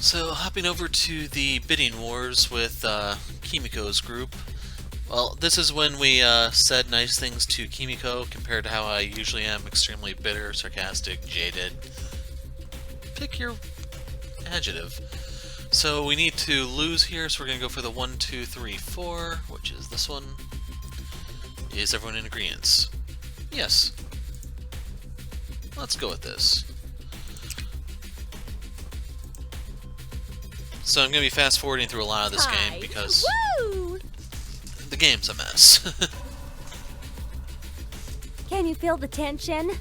So, hopping over to the bidding wars with Kimiko's group. Well, this is when we said nice things to Kimiko compared to how I usually am, extremely bitter, sarcastic, jaded. Pick your adjective. So we need to lose here, so we're going to go for the 1, 2, 3, 4, which is this one. Is everyone in agreement? Yes. Let's go with this. So I'm going to be fast forwarding through a lot of this game because the game's a mess. Can you feel the tension?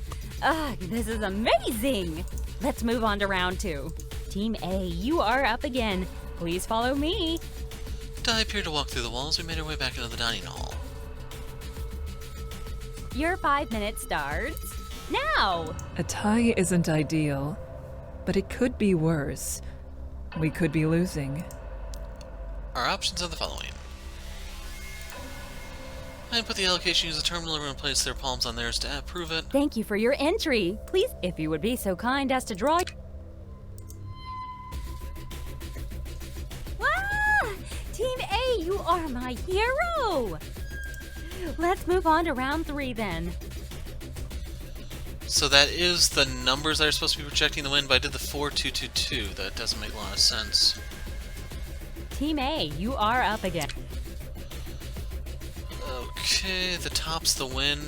This is amazing! Let's move on to round 2. Team A, you are up again. Please follow me. Dai appeared to walk through the walls. We made our way back into the dining hall. Your 5 minutes starts now! A tie isn't ideal, but it could be worse. We could be losing. Our options are the following. I put the allocation, use the terminal, everyone place their palms on theirs to prove it. Thank you for your entry. Please, if you would be so kind as to draw... Wow! Team A, you are my hero! Let's move on to round 3 then. So that is the numbers that are supposed to be projecting the win, but I did the 4-2-2-2. That doesn't make a lot of sense. Team A, you are up again. Okay, the top's the win.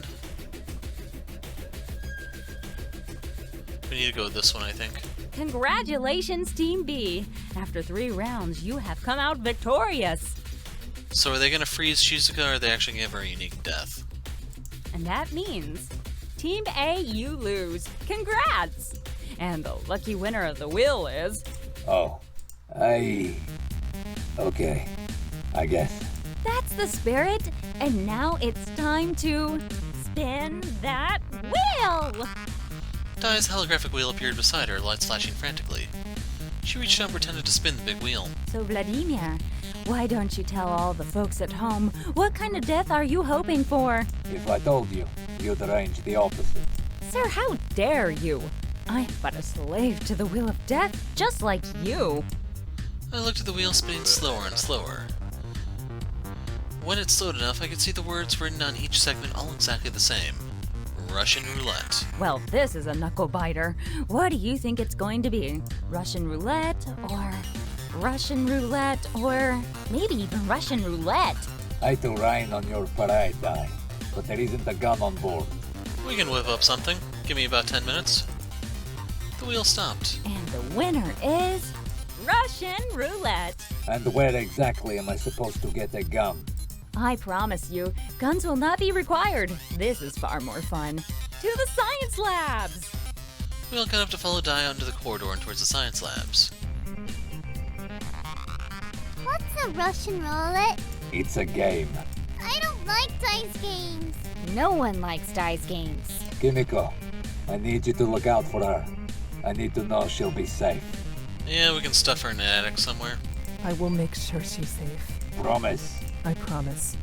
We need to go with this one, I think. Congratulations, Team B. After 3 rounds, you have come out victorious. So are they going to freeze Shizuka, or are they actually going to give her a unique death? And that means, Team A, you lose. Congrats! And the lucky winner of the wheel is... Okay, I guess. That's the spirit. And now it's time to spin that wheel! Dai's holographic wheel appeared beside her, lights flashing frantically. She reached out and pretended to spin the big wheel. So, Vladimir, why don't you tell all the folks at home what kind of death are you hoping for? If I told you, you'd arrange the opposite. Sir, how dare you? I'm but a slave to the will of death, just like you. I looked at the wheel spinning slower and slower. When it slowed enough, I could see the words written on each segment all exactly the same. Russian roulette. Well, this is a knuckle biter. What do you think it's going to be? Russian roulette, or maybe even Russian roulette? I to rain on your parade, Dai, but there isn't a gun on board. We can whip up something. Give me about 10 minutes. The wheel stopped. And the winner is Russian roulette. And where exactly am I supposed to get a gun? I promise you, guns will not be required. This is far more fun. To the science labs! We all got up to follow Dai onto the corridor and towards the science labs. What's a Russian roulette? It's a game. I don't like dice games. No one likes dice games. Kimiko, I need you to look out for her. I need to know she'll be safe. Yeah, we can stuff her in an attic somewhere. I will make sure she's safe. Promise. I promise.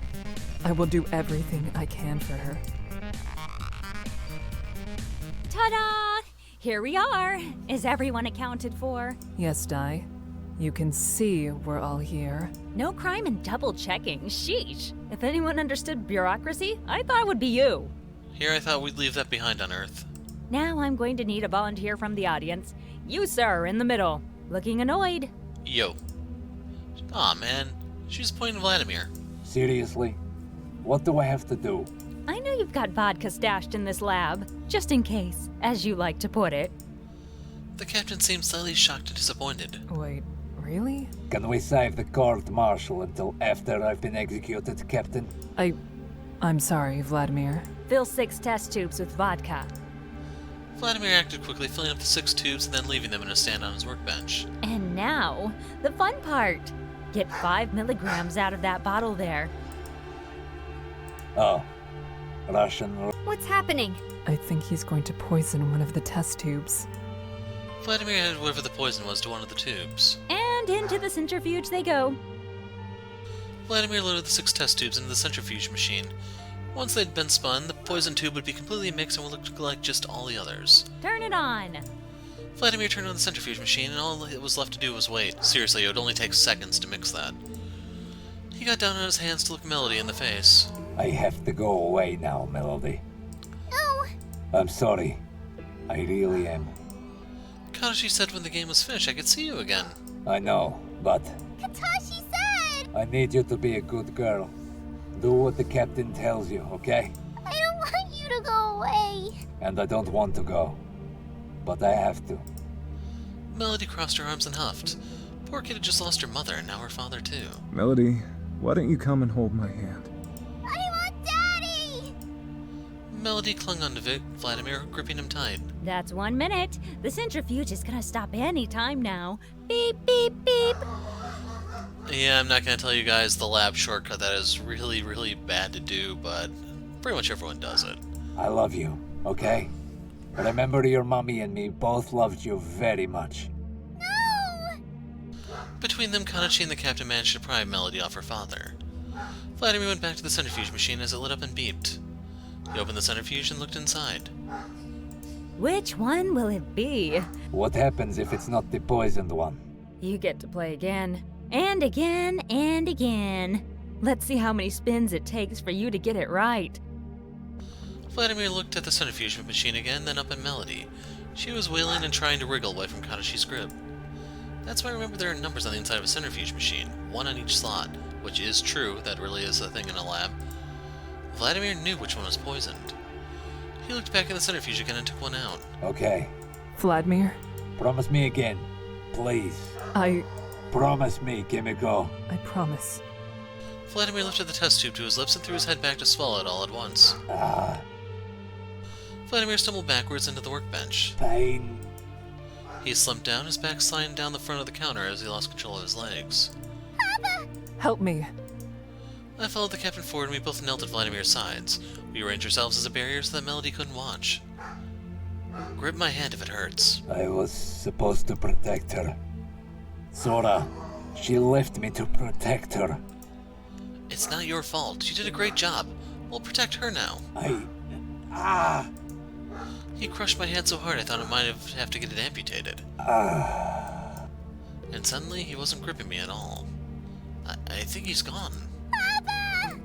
I will do everything I can for her. Ta-da! Here we are. Is everyone accounted for? Yes, Dai. You can see we're all here. No crime in double-checking. Sheesh. If anyone understood bureaucracy, I thought it would be you. Here I thought we'd leave that behind on Earth. Now I'm going to need a volunteer from the audience. You, sir, in the middle. Looking annoyed. Yo. Aw, man. She's pointing Vladimir. Seriously? What do I have to do? I know you've got vodka stashed in this lab, just in case, as you like to put it. The captain seemed slightly shocked and disappointed. Wait, really? Can we save the court-martial until after I've been executed, Captain? I'm sorry, Vladimir. Fill 6 test tubes with vodka. Vladimir acted quickly, filling up the 6 tubes and then leaving them in a stand on his workbench. And now, the fun part. Get 5 milligrams out of that bottle there. Oh. Russian... What's happening? I think he's going to poison one of the test tubes. Vladimir added whatever the poison was to one of the tubes. And into the centrifuge they go. Vladimir loaded the 6 test tubes into the centrifuge machine. Once they'd been spun, the poison tube would be completely mixed and would look like just all the others. Turn it on. Vladimir turned on the centrifuge machine, and all it was left to do was wait. Seriously, it would only take seconds to mix that. He got down on his hands to look Melody in the face. I have to go away now, Melody. No. I'm sorry. I really am. Kadashi said when the game was finished I could see you again. I know, but Katashi said. I need you to be a good girl. Do what the captain tells you, okay? I don't want you to go away. And I don't want to go. But I have to. Melody crossed her arms and huffed. Poor kid had just lost her mother and now her father too. Melody, why don't you come and hold my hand? I want Daddy. Melody clung onto Vladimir, gripping him tight. That's 1 minute. The centrifuge is gonna stop any time now. Beep, beep, beep. Yeah, I'm not going to tell you guys the lab shortcut. That is really, really bad to do, but pretty much everyone does it. I love you, okay? Remember your mommy and me both loved you very much. No. Between them, Kadashi and the captain managed to pry Melody off her father. Vladimir went back to the centrifuge machine as it lit up and beeped. He opened the centrifuge and looked inside. Which one will it be? What happens if it's not the poisoned one? You get to play again. And again, and again. Let's see how many spins it takes for you to get it right. Vladimir looked at the centrifuge machine again, then up at Melody. She was wailing and trying to wriggle away from Kadashi's grip. That's why I remember there are numbers on the inside of a centrifuge machine, one on each slot, which is true, that really is a thing in a lab. Vladimir knew which one was poisoned. He looked back at the centrifuge again and took one out. Okay. Vladimir, Promise me again. Please. I Promise me, Kimiko. promise. Vladimir lifted the test tube to his lips and threw his head back to swallow it all at once. Vladimir stumbled backwards into the workbench. Pain. He slumped down, his back sliding down the front of the counter as he lost control of his legs. Help me. I followed the captain forward and we both knelt at Vladimir's sides. We arranged ourselves as a barrier so that Melody couldn't watch. Grip my hand if it hurts. I was supposed to protect her. Sora, she left me to protect her. It's not your fault. You did a great job. We'll protect her now. He crushed my hand so hard I thought I might have to get it amputated. And suddenly he wasn't gripping me at all. I think he's gone. Papa!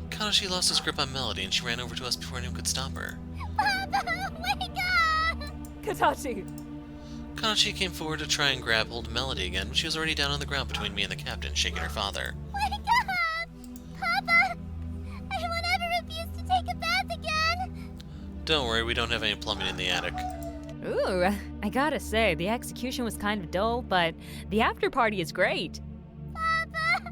Kadashi lost his grip on Melody and she ran over to us before anyone could stop her. Papa, wake up! Katachi! Kadashi came forward to try and grab hold of Melody again, but she was already down on the ground between me and the captain, shaking her father. Wake up! Papa! I won't ever refuse to take a bath again! Don't worry, we don't have any plumbing in the attic. Ooh, I gotta say, the execution was kind of dull, but the after party is great. Papa!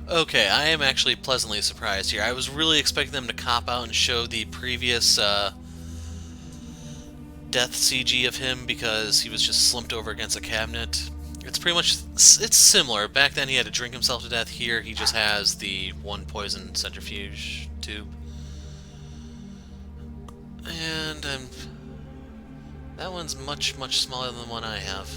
Okay, I am actually pleasantly surprised here. I was really expecting them to cop out and show the previous death CG of him because he was just slumped over against a cabinet. It's pretty much, it's similar. Back then he had to drink himself to death. Here he just has the one poison centrifuge tube. And that one's much, much smaller than the one I have.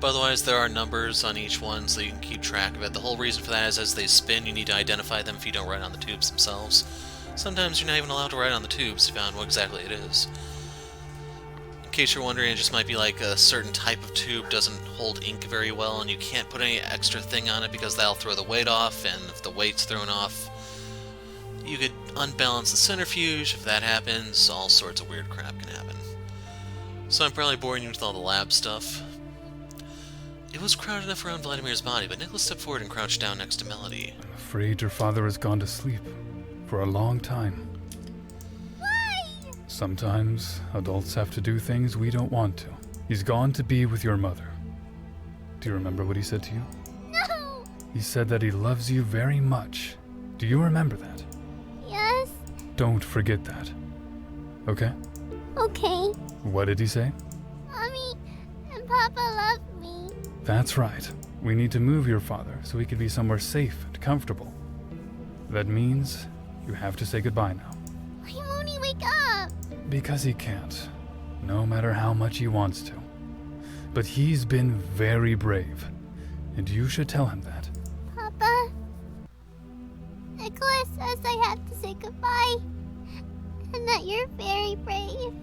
But otherwise there are numbers on each one so you can keep track of it. The whole reason for that is as they spin you need to identify them if you don't write on the tubes themselves. Sometimes you're not even allowed to write on the tubes to find what exactly it is. In case you're wondering, it just might be like a certain type of tube doesn't hold ink very well and you can't put any extra thing on it because that'll throw the weight off, and if the weight's thrown off, you could unbalance the centrifuge. If that happens, all sorts of weird crap can happen. So I'm probably boring you with all the lab stuff. It was crowded enough around Vladimir's body, but Nicholas stepped forward and crouched down next to Melody. I'm afraid your father has gone to sleep. For a long time. Why? Sometimes adults have to do things we don't want to. He's gone to be with your mother. Do you remember what he said to you? No! He said that he loves you very much. Do you remember that? Yes? Don't forget that. Okay? Okay. What did he say? Mommy and Papa love me. That's right. We need to move your father so he can be somewhere safe and comfortable. That means you have to say goodbye now. Why won't he wake up? Because he can't, no matter how much he wants to. But he's been very brave, and you should tell him that. Papa? Nicholas says I have to say goodbye. and that you're very brave.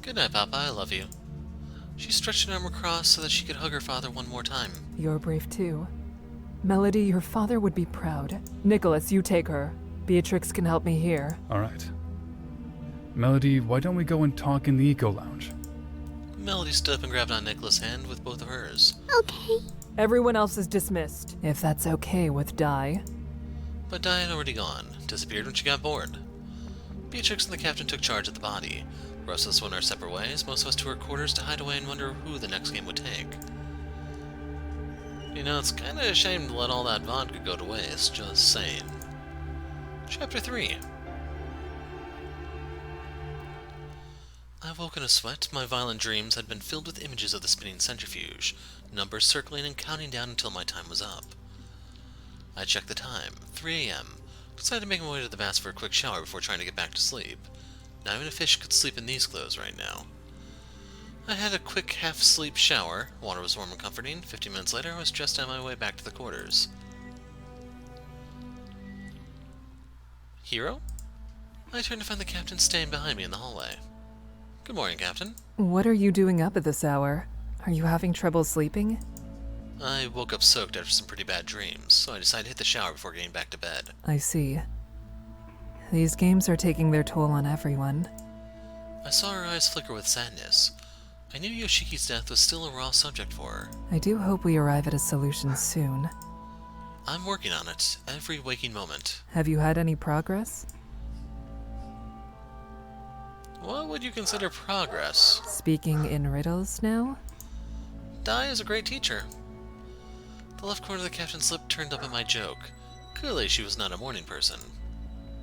Good night, Papa. I love you. She stretched an arm across so that she could hug her father one more time. You're brave too. Melody, your father would be proud. Nicholas, you take her. Beatrix can help me here. All right. Melody, why don't we go and talk in the Eco Lounge? Melody stood up and grabbed on Nicholas' hand with both of hers. Okay. Everyone else is dismissed, if that's okay with Di. But Di had already gone, disappeared when she got bored. Beatrix and the captain took charge of the body. The rest of us went our separate ways, most of us to our quarters to hide away and wonder who the next game would take. You know, it's kinda a shame to let all that vodka go to waste, just saying. Chapter 3. I woke in a sweat. My violent dreams had been filled with images of the spinning centrifuge, numbers circling and counting down until my time was up. I checked the time, 3 a.m., decided to make my way to the bath for a quick shower before trying to get back to sleep. Not even a fish could sleep in these clothes right now. I had a quick half-sleep shower. Water was warm and comforting. 15 minutes later, I was just on my way back to the quarters. Hero? I turned to find the captain staying behind me in the hallway. Good morning, Captain. What are you doing up at this hour? Are you having trouble sleeping? I woke up soaked after some pretty bad dreams, so I decided to hit the shower before getting back to bed. I see. These games are taking their toll on everyone. I saw her eyes flicker with sadness. I knew Yoshiki's death was still a raw subject for her. I do hope we arrive at a solution soon. I'm working on it, every waking moment. Have you had any progress? What would you consider progress? Speaking in riddles now? Dai is a great teacher. The left corner of the captain's lip turned up at my joke. Clearly she was not a morning person.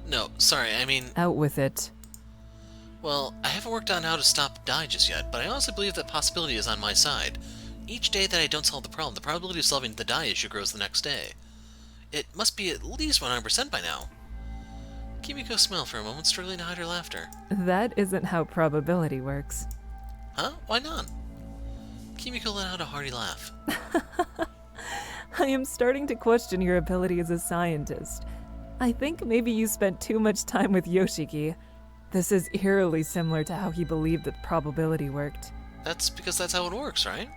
No, sorry, I mean... Out with it. Well, I haven't worked on how to stop Dai just yet, but I honestly believe that possibility is on my side. Each day that I don't solve the problem, the probability of solving the Dai issue grows the next day. It must be at least 100% by now. Kimiko smiled for a moment, struggling to hide her laughter. That isn't how probability works. Huh? Why not? Kimiko let out a hearty laugh. I am starting to question your ability as a scientist. I think maybe you spent too much time with Yoshiki. This is eerily similar to how he believed that probability worked. That's because that's how it works, right?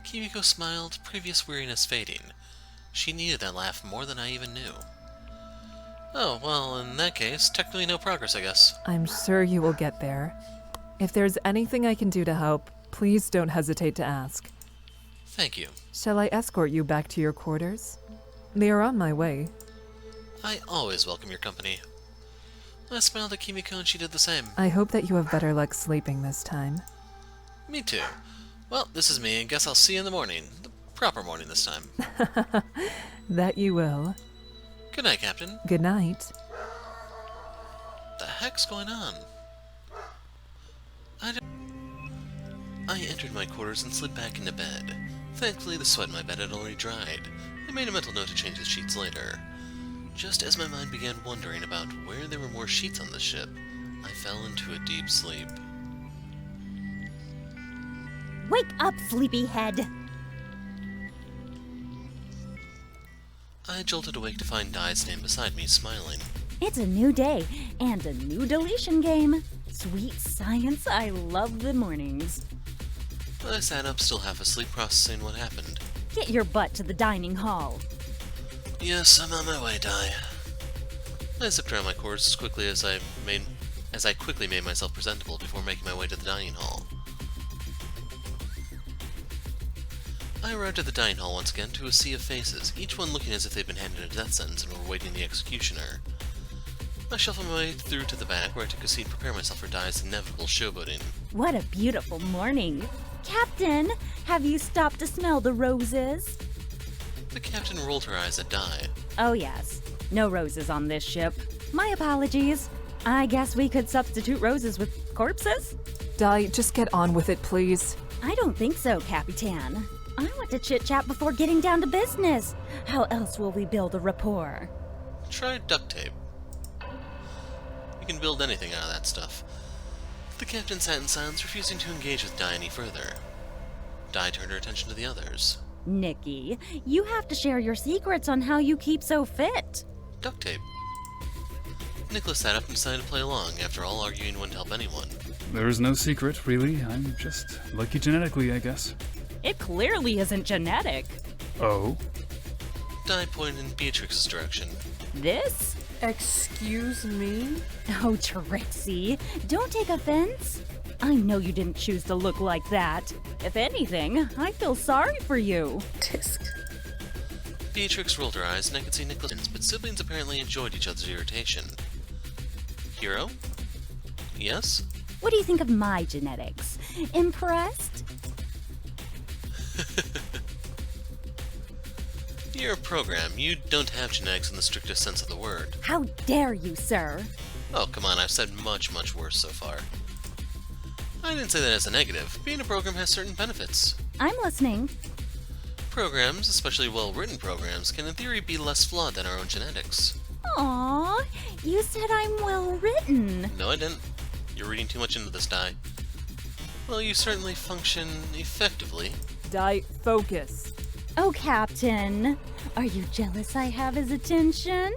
Kimiko smiled, previous weariness fading. She needed that laugh more than I even knew. Oh, well, in that case, technically no progress, I guess. I'm sure you will get there. If there's anything I can do to help, please don't hesitate to ask. Thank you. Shall I escort you back to your quarters? They are on my way. I always welcome your company. I smiled at Kimiko and she did the same. I hope that you have better luck sleeping this time. Me too. Well, this is me, and guess I'll see you in the morning. The proper morning this time. That you will. Good night, Captain. Good night. The heck's going on? I entered my quarters and slid back into bed. Thankfully, the sweat in my bed had already dried. I made a mental note to change the sheets later. Just as my mind began wondering about where there were more sheets on the ship, I fell into a deep sleep. Wake up, sleepyhead! I jolted awake to find Dai standing beside me, smiling. It's a new day and a new deletion game. Sweet science, I love the mornings. I sat up, still half asleep, processing what happened. Get your butt to the dining hall. Yes, I'm on my way, Dai. I zipped around my quarters as quickly as I quickly made myself presentable before making my way to the dining hall. I arrived at the dining hall once again to a sea of faces, each one looking as if they'd been handed a death sentence and were awaiting the executioner. I shuffled my way through to the back, where I took a seat to prepare myself for Dai's inevitable showboating. What a beautiful morning. Captain, have you stopped to smell the roses? The captain rolled her eyes at Dai. Oh yes, no roses on this ship. My apologies. I guess we could substitute roses with corpses? Di, just get on with it, please. I don't think so, Capitan. I want to chit-chat before getting down to business. How else will we build a rapport? Try duct tape. You can build anything out of that stuff. The captain sat in silence, refusing to engage with Dai any further. Dai turned her attention to the others. Nikki, you have to share your secrets on how you keep so fit. Duct tape. Nicholas sat up and decided to play along. After all, arguing wouldn't help anyone. There is no secret, really. I'm just lucky genetically, I guess. It clearly isn't genetic. Oh? Di pointed in Beatrix's direction. This? Excuse me? Oh, Trixie, don't take offense. I know you didn't choose to look like that. If anything, I feel sorry for you. Tisk. Beatrix rolled her eyes, and I could see Nicholas, but siblings apparently enjoyed each other's irritation. Hero? Yes? What do you think of my genetics? Impressed? You're a program. You don't have genetics in the strictest sense of the word. How dare you, sir? Oh, come on, I've said much, much worse so far. I didn't say that as a negative. Being a program has certain benefits. I'm listening. Programs, especially well-written programs, can in theory be less flawed than our own genetics. Aw, you said I'm well written. No, I didn't. You're reading too much into this, Di. Well, you certainly function effectively. Di, focus. Oh, Captain, are you jealous I have his attention?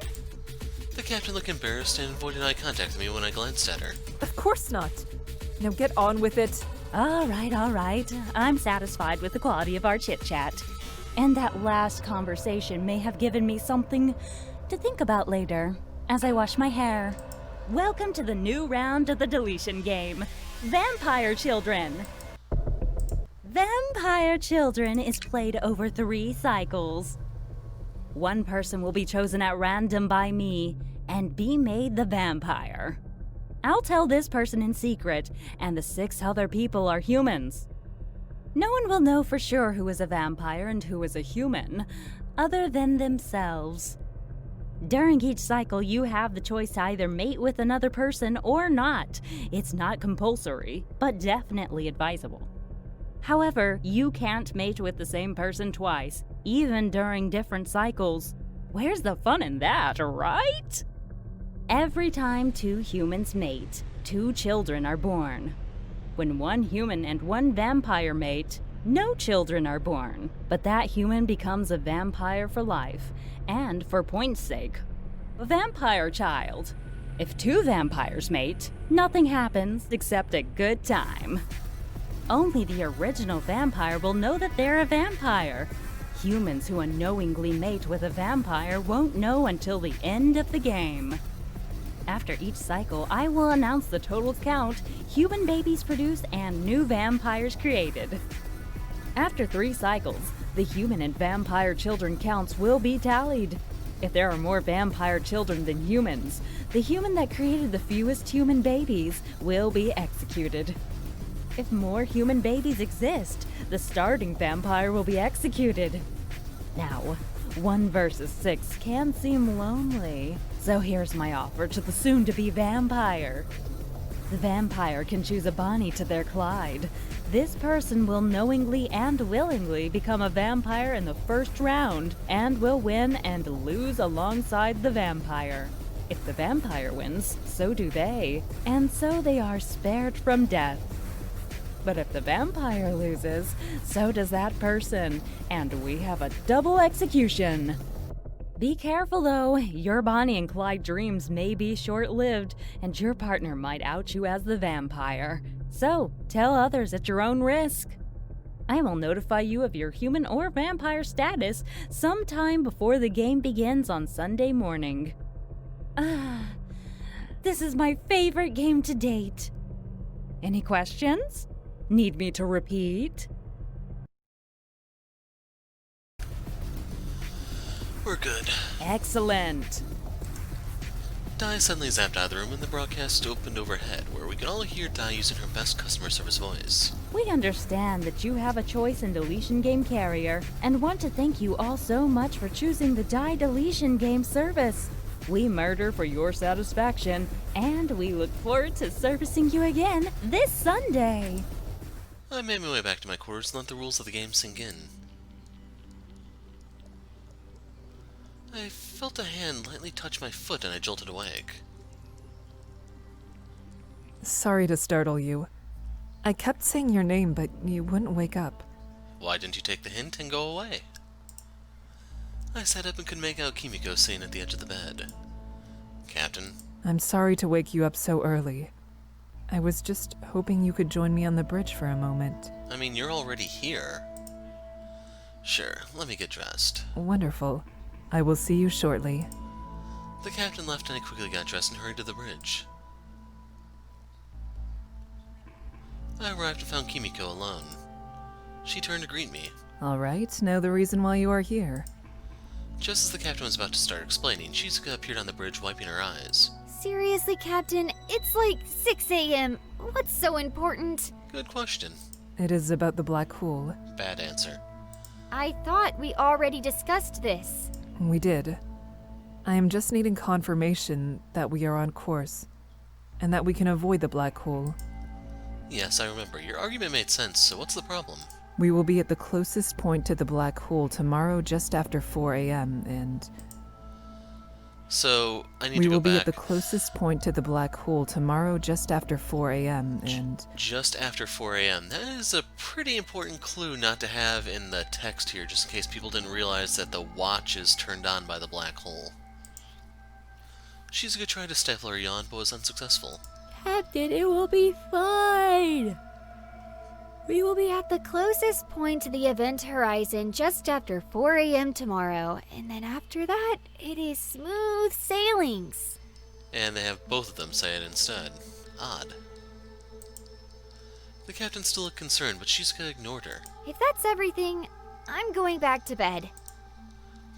The captain looked embarrassed and avoided eye contact with me when I glanced at her. Of course not. Now get on with it. All right. I'm satisfied with the quality of our chit-chat. And that last conversation may have given me something to think about later as I wash my hair. Welcome to the new round of the deletion game, Vampire Children. Vampire Children is played over 3 cycles. One person will be chosen at random by me and be made the vampire. I'll tell this person in secret, and the 6 other people are humans. No one will know for sure who is a vampire and who is a human, other than themselves. During each cycle, you have the choice to either mate with another person or not. It's not compulsory, but definitely advisable. However, you can't mate with the same person twice, even during different cycles. Where's the fun in that, right? Every time 2 humans mate, 2 children are born. When 1 human and 1 vampire mate, no children are born, but that human becomes a vampire for life, and for point's sake, a vampire child. If 2 vampires mate, nothing happens except a good time. Only the original vampire will know that they're a vampire. Humans who unknowingly mate with a vampire won't know until the end of the game. After each cycle, I will announce the total count, human babies produced, and new vampires created. After 3 cycles, the human and vampire children counts will be tallied. If there are more vampire children than humans, the human that created the fewest human babies will be executed. If more human babies exist, the starting vampire will be executed. Now, 1 versus 6 can seem lonely, so here's my offer to the soon-to-be vampire. The vampire can choose a Bonnie to their Clyde. This person will knowingly and willingly become a vampire in the first round, and will win and lose alongside the vampire. If the vampire wins, so do they, and so they are spared from death. But if the vampire loses, so does that person, and we have a double execution. Be careful though, your Bonnie and Clyde dreams may be short-lived, and your partner might out you as the vampire. So, tell others at your own risk. I will notify you of your human or vampire status sometime before the game begins on Sunday morning. This is my favorite game to date. Any questions? Need me to repeat? We're good. Excellent. Di suddenly zapped out of the room and the broadcast opened overhead, where we could all hear Di using her best customer service voice. We understand that you have a choice in Deletion Game Carrier, and want to thank you all so much for choosing the Die Deletion Game service. We murder for your satisfaction, and we look forward to servicing you again this Sunday. I made my way back to my quarters and let the rules of the game sink in. I felt a hand lightly touch my foot and I jolted awake. Sorry to startle you. I kept saying your name, but you wouldn't wake up. Why didn't you take the hint and go away? I sat up and could make out Kimiko sitting at the edge of the bed. Captain, I'm sorry to wake you up so early. I was just hoping you could join me on the bridge for a moment. I mean, you're already here. Sure, let me get dressed. Wonderful. I will see you shortly. The captain left and I quickly got dressed and hurried to the bridge. I arrived and found Kimiko alone. She turned to greet me. All right, know the reason why you are here. Just as the captain was about to start explaining, Shizuka appeared on the bridge wiping her eyes. Seriously, Captain? It's like 6 a.m. What's so important? Good question. It is about the black hole. Bad answer. I thought we already discussed this. We did. I am just needing confirmation that we are on course, and that we can avoid the black hole. Yes, I remember. Your argument made sense, so what's the problem? We will be at the closest point to the black hole tomorrow just after 4 a.m. and... So, I need We to go will be back. at the closest point to the black hole tomorrow just after 4 a.m. and... Just after 4 a.m. That is a pretty important clue not to have in the text here, just in case people didn't realize that the watch is turned on by the black hole. Shizuka tried to stifle her yawn, but was unsuccessful. Captain, it will be fine. We will be at the closest point to the event horizon just after 4 a.m. tomorrow, and then after that, it is smooth sailings. And they have both of them say it instead. Odd. The captain still looked concerned, but Shizuka ignored her. If that's everything, I'm going back to bed.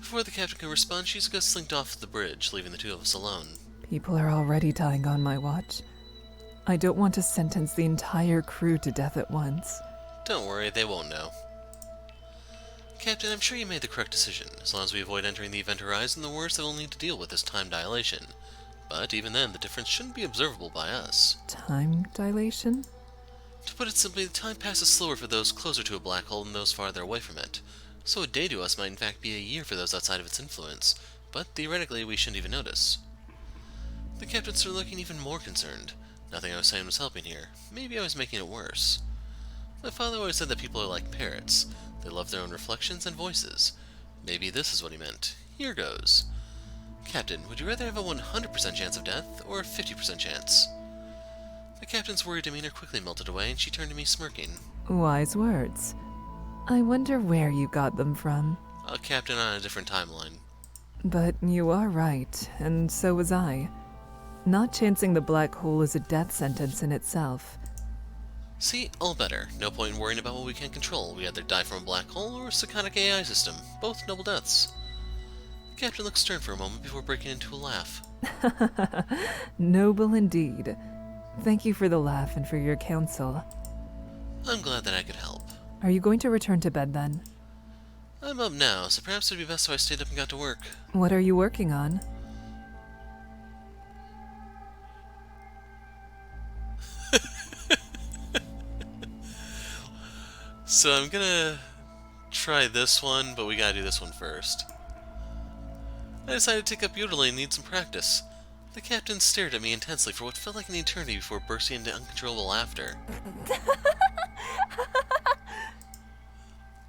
Before the captain could respond, Shizuka slinked off the bridge, leaving the two of us alone. People are already dying on my watch. I don't want to sentence the entire crew to death at once. Don't worry, they won't know. Captain, I'm sure you made the correct decision. As long as we avoid entering the event horizon, the worst that we'll need to deal with is time dilation. But even then, the difference shouldn't be observable by us. Time dilation? To put it simply, the time passes slower for those closer to a black hole than those farther away from it. So a day to us might in fact be a year for those outside of its influence, but theoretically we shouldn't even notice. The captain started looking even more concerned. Nothing I was saying was helping here. Maybe I was making it worse. My father always said that people are like parrots. They love their own reflections and voices. Maybe this is what he meant. Here goes. Captain, would you rather have a 100% chance of death, or a 50% chance? The captain's worried demeanor quickly melted away, and she turned to me smirking. Wise words. I wonder where you got them from. A captain on a different timeline. But you are right, and so was I. Not chancing the black hole is a death sentence in itself. See, all better. No point in worrying about what we can't control. We either die from a black hole or a psychotic AI system. Both noble deaths. The captain looked stern for a moment before breaking into a laugh. Noble indeed. Thank you for the laugh and for your counsel. I'm glad that I could help. Are you going to return to bed then? I'm up now, so perhaps it'd be best if I stayed up and got to work. What are you working on? So I'm gonna try this one, but we gotta do this one first. I decided to take up yodeling and need some practice. The captain stared at me intensely for what felt like an eternity before bursting into uncontrollable laughter.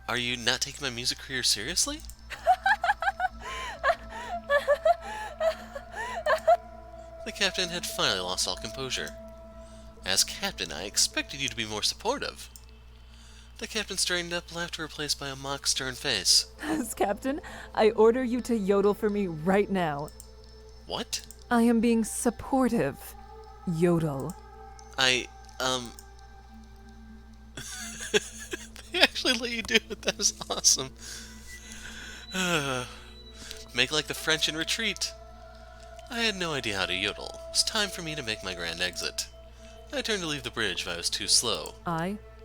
Are you not taking my music career seriously? The captain had finally lost all composure. As captain, I expected you to be more supportive. The captain straightened up, laughter replaced by a mock stern face. As captain, I order you to yodel for me right now. What? I am being supportive. Yodel. They actually let you do it. That was awesome. Make like the French in retreat. I had no idea how to yodel. It's time for me to make my grand exit. I turned to leave the bridge, but I was too slow.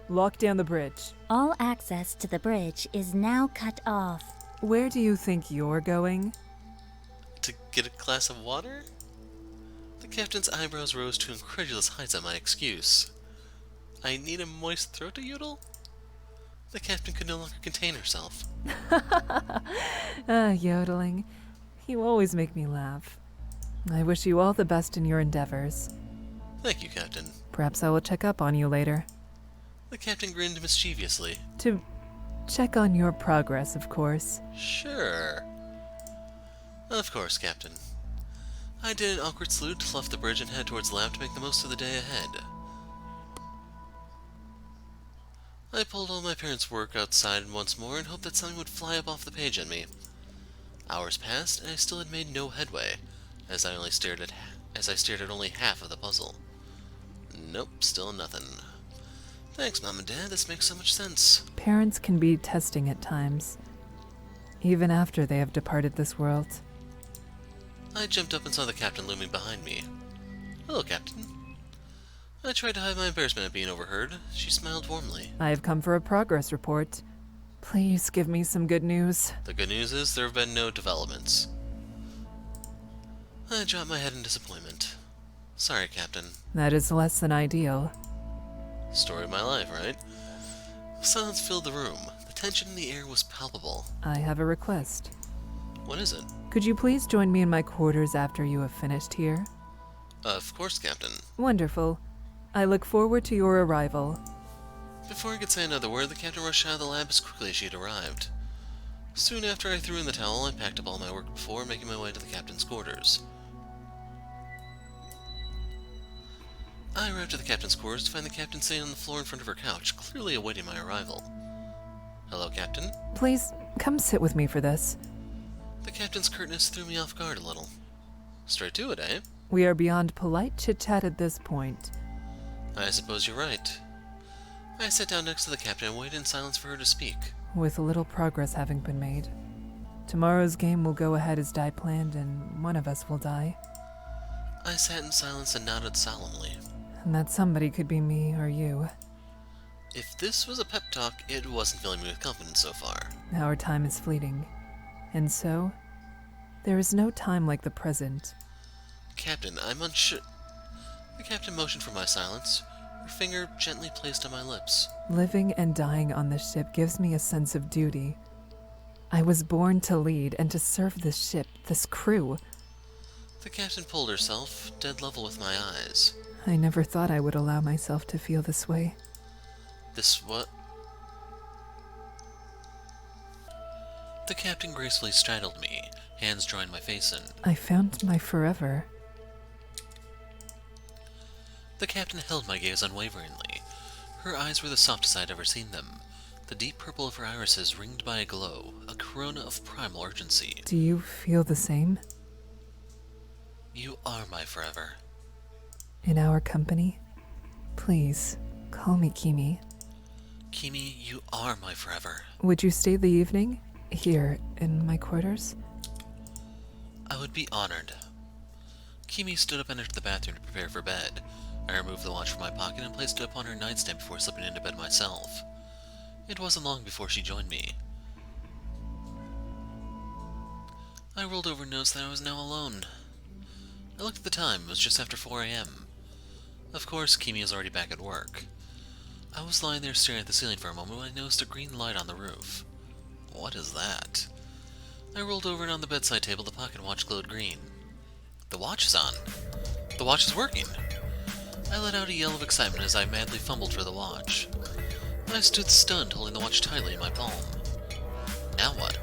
Lock down the bridge. All access to the bridge is now cut off. Where do you think you're going? To get a glass of water? The captain's eyebrows rose to incredulous heights at my excuse. I need a moist throat to yodel? The captain could no longer contain herself. Yodeling. You always make me laugh. I wish you all the best in your endeavors. Thank you, Captain. Perhaps I will check up on you later. The captain grinned mischievously. To check on your progress, of course. Sure. Of course, Captain. I did an awkward salute, left the bridge, and head towards the lab to make the most of the day ahead. I pulled all my parents' work outside once more and hoped that something would fly up off the page at me. Hours passed, and I still had made no headway, as I stared at only half of the puzzle. Nope, still nothing. Thanks, Mom and Dad, this makes so much sense. Parents can be testing at times, even after they have departed this world. I jumped up and saw the Captain looming behind me. Hello, Captain. I tried to hide my embarrassment at being overheard. She smiled warmly. I have come for a progress report. Please give me some good news. The good news is there have been no developments. I dropped my head in disappointment. Sorry, Captain. That is less than ideal. Story of my life, right? Silence filled the room. The tension in the air was palpable. I have a request. What is it? Could you please join me in my quarters after you have finished here? Of course, Captain. Wonderful. I look forward to your arrival. Before I could say another word, the Captain rushed out of the lab as quickly as she had arrived. Soon after I threw in the towel, I packed up all my work before making my way to the Captain's quarters. I arrived at the Captain's quarters to find the Captain sitting on the floor in front of her couch, clearly awaiting my arrival. Hello, Captain. Please, come sit with me for this. The Captain's curtness threw me off guard a little. Straight to it, eh? We are beyond polite chit-chat at this point. I suppose you're right. I sat down next to the Captain and waited in silence for her to speak. With little progress having been made. Tomorrow's game will go ahead as Di planned, and one of us will die. I sat in silence and nodded solemnly. And that somebody could be me or you. If this was a pep talk, it wasn't filling me with confidence so far. Our time is fleeting. And so, there is no time like the present. Captain, I'm unsure. The Captain motioned for my silence, her finger gently placed on my lips. Living and dying on this ship gives me a sense of duty. I was born to lead and to serve this ship, this crew. The Captain pulled herself, dead level with my eyes. I never thought I would allow myself to feel this way. This what? The Captain gracefully straddled me, hands drawing my face in. I found my forever. The Captain held my gaze unwaveringly. Her eyes were the softest I'd ever seen them. The deep purple of her irises ringed by a glow, a corona of primal urgency. Do you feel the same? You are my forever. In our company? Please, call me Kimi. Kimi, you are my forever. Would you stay the evening? Here, in my quarters? I would be honored. Kimi stood up and entered the bathroom to prepare for bed. I removed the watch from my pocket and placed it upon her nightstand before slipping into bed myself. It wasn't long before she joined me. I rolled over and noticed that I was now alone. I looked at the time. It was just after 4 a.m. Of course, Kimi is already back at work. I was lying there staring at the ceiling for a moment when I noticed a green light on the roof. What is that? I rolled over and on the bedside table the pocket watch glowed green. The watch is on. The watch is working. I let out a yell of excitement as I madly fumbled for the watch. I stood stunned, holding the watch tightly in my palm. Now what?